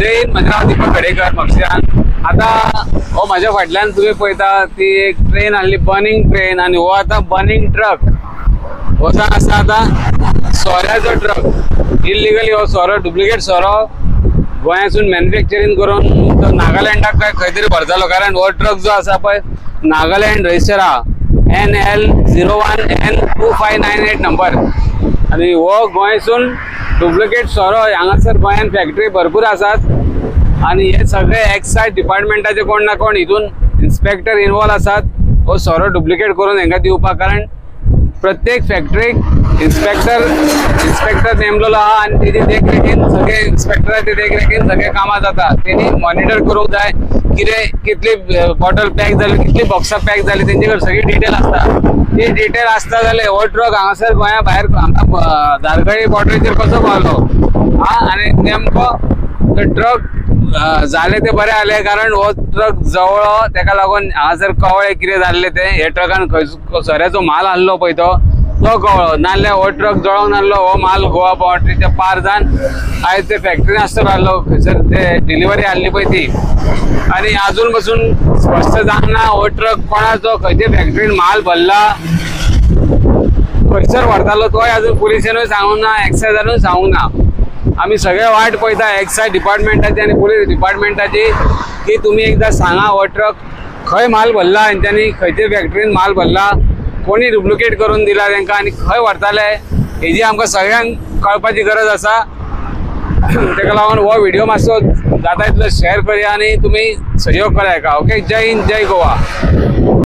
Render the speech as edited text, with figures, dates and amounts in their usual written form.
जय हिंद. माझं नाव दीपक गडेकर म्हापशान. आता हो माझ्या फाटल्यान तुम्ही पळयता ती एक ट्रेन आसली, बर्निंग ट्रेन, आणि हो आता बर्निंग ट्रक. हो आसा आता सोऱ्याचो ट्रक. इलिगली हो सोरो, डुप्लिकेट सोरो गोंयासून मॅन्युफॅक्चरींग करून तो नागालँडाक काय खंय तरी व्हरतालो. कारण हो ट्रक जो आसा पळय नागालँड रजिस्टर आहा, NL01N2598 नंबर. आणि हो गोंयसून डुप्लिकेट सोरो हांगासर गोंयान फॅक्टरी भरपूर आसात. आणि हे सगळे एक्सायज डिपार्टमेंटाचे कोण ना कोण हितून इन्स्पेक्टर इन्वॉल्व आसात हो सोरो डुप्लिकेट करून हांकां दिवपाक. कारण प्रत्येक फॅक्टरीक इन्स्पेक्टर नेमलेलो आहा आणि तेजी देखरेखीन सगळे इन्स्पेक्टराचे देखरेखीन सगळे कामां जाता. तेणी मॉनिटर करूंक जाय कितली बॉटल पॅक जाली, कितली बॉक्सां पॅक जाली, तेंचे कडेन सगळी डिटेल आसता. ती डिटेल आसता जाल्यार हो ट्रक हांगासर गोंया भायर हांगा धारगळी बॉर्डरीचेर कसो पावलो आनी नेमको तो ट्रक झाले ते बरे आले. कारण हो ट्रक जवळ तेका लागून हांगासर कवळे कितें जाल्ले ते हे ट्रकान सोऱ्याचो माल आहलो पळय तो कवळो, नाल्यार हो ट्रक जळोंक नासलो. हो माल गोवा बाउंड्रीच्या पार जावन आयज ते फॅक्टरीन आसता रावलो खंयसर ते डिलिव्हरी आहली पळय ती. आणि अजून पासून स्पश्ट जावना हो ट्रक कोणाचो, खंयचे फॅक्टरीन माल भरला, खंयसर व्हरतालो तोय अजून पुलिसानूय सांगूंक ना, एक्सायजानूय सांगूंक ना. आम्ही सगळे वाट पळयता एक्सायज डिपार्टमेंटाची आणि पुलीस डिपार्टमेंटाची की तुम्ही एकदा सांगा हो ट्रक खंय माल भरला हेंच्यांनी, खंयचे फॅक्टरीन माल भरला, कोणी डुप्लिकेट करून दिला तांकां आणि खंय व्हरताले हेजी आमकां सगळ्यांक कळपाची गरज आसा. ताका लागून हो व्हिडिओ मातसो जाता तितलो शेअर करूया आणि तुम्ही सहयोग करा. ओके. जय हिंद, जय गोवा.